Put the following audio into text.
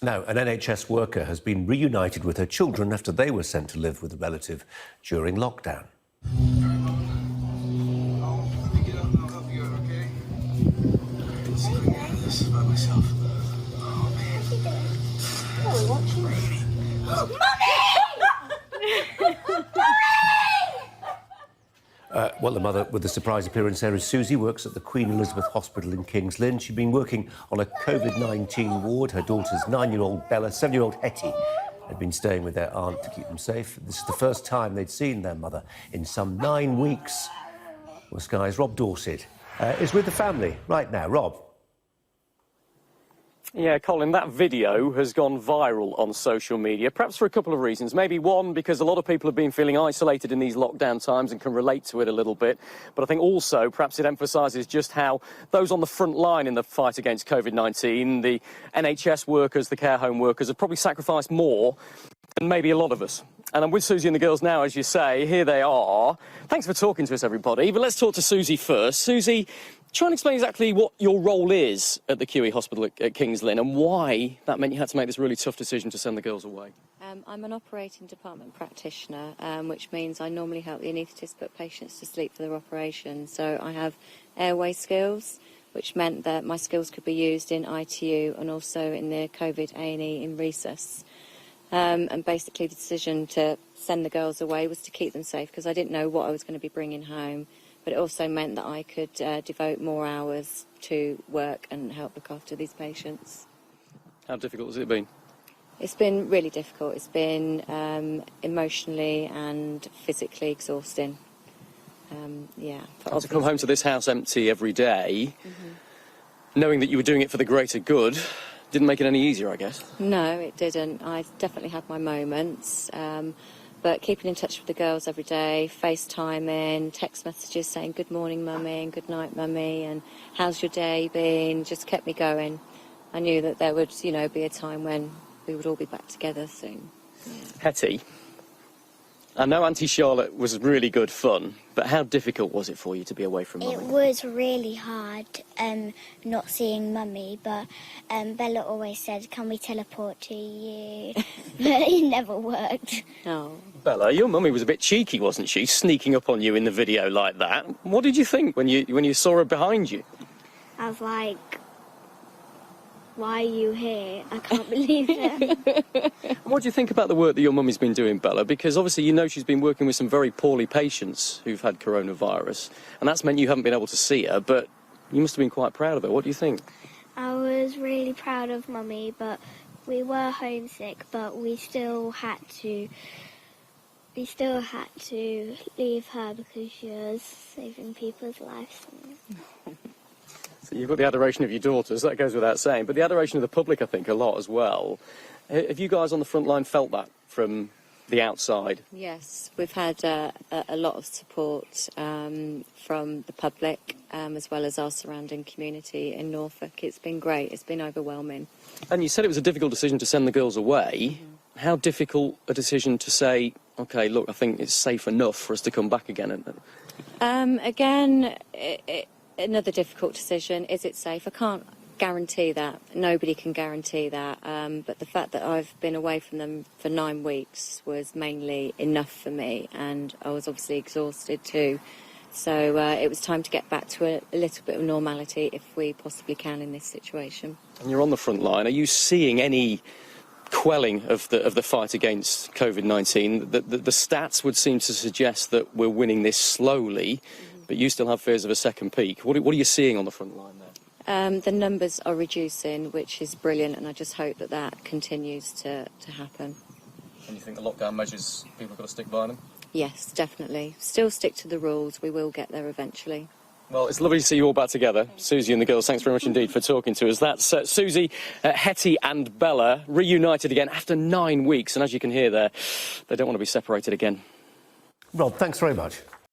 Now, an NHS worker has been reunited with her children after they were sent to live with a relative during lockdown. Well, the mother with the surprise appearance there is Susie, works at the Queen Elizabeth Hospital in King's Lynn. She'd been working on a COVID-19 ward. Her daughter's 9-year-old Bella, 7-year-old Hetty had been staying with their aunt to keep them safe. This is the first time they'd seen their mother in some 9 weeks. Well, Sky's Rob Dorset is with the family right now. Rob. Yeah, Colin, that video has gone viral on social media, perhaps for a couple of reasons. Maybe one, because a lot of people have been feeling isolated in these lockdown times and can relate to it a little bit. But I think also, perhaps it emphasises just how those on the front line in the fight against COVID-19, the NHS workers, the care home workers, have probably sacrificed more than maybe a lot of us. And I'm with Susie and the girls now, as you say. Here they are. Thanks for talking to us, everybody. But let's talk to Susie first. Susie, try and explain exactly what your role is at the QE Hospital at King's Lynn and why that meant you had to make this really tough decision to send the girls away. I'm an operating department practitioner, which means I normally help the anaesthetist put patients to sleep for their operation. So I have airway skills, which meant that my skills could be used in ITU and also in the COVID A&E in resus. And basically the decision to send the girls away was to keep them safe because I didn't know what I was going to be bringing home. But it also meant that I could devote more hours to work and help look after these patients. How difficult has it been? It's been really difficult. It's been emotionally and physically exhausting. Yeah. To come home to this house empty every day, knowing that you were doing it for the greater good, didn't make it any easier, I guess. No, it didn't. I definitely had my moments. But keeping in touch with the girls every day, FaceTiming, text messages saying good morning, mummy, and good night, mummy, and how's your day been, just kept me going. I knew that there would, be a time when we would all be back together soon. Yeah. Hetty, I know Auntie Charlotte was really good fun, but how difficult was it for you to be away from Mummy? It was really hard not seeing Mummy, but Bella always said, can we teleport to you? But it never worked. Oh. Bella, your mummy was a bit cheeky, wasn't she, sneaking up on you in the video like that? What did you think when you saw her behind you? I was like, why are you here? I can't believe it. What do you think about the work that your mummy's been doing, Bella? Because obviously she's been working with some very poorly patients who've had coronavirus, and that's meant you haven't been able to see her, but you must have been quite proud of her. What do you think? I was really proud of Mummy, but we were homesick, but we still had to leave her because she was saving people's lives. So you've got the adoration of your daughters, that goes without saying, but the adoration of the public, I think, a lot as well. Have you guys on the front line felt that from the outside? Yes, we've had a lot of support from the public as well as our surrounding community in Norfolk. It's been great, it's been overwhelming. And you said it was a difficult decision to send the girls away. How difficult a decision to say, OK, look, I think it's safe enough for us to come back again? Again, another difficult decision. Is it safe? I can't guarantee that. Nobody can guarantee that. But the fact that I've been away from them for 9 weeks was mainly enough for me, and I was obviously exhausted too. So it was time to get back to a little bit of normality if we possibly can in this situation. And you're on the front line. Are you seeing any quelling of the fight against COVID-19? The stats would seem to suggest that we're winning this slowly, but you still have fears of a second peak. What are you seeing on the front line there? The numbers are reducing, which is brilliant, and I just hope that that continues to happen. And you think the lockdown measures, people have got to stick by them? Yes, definitely. Still stick to the rules. We will get there eventually. Well, it's lovely to see you all back together. Susie and the girls, thanks very much indeed for talking to us. That's Susie, Hetty and Bella reunited again after 9 weeks. And as you can hear there, they don't want to be separated again. Rob, thanks very much.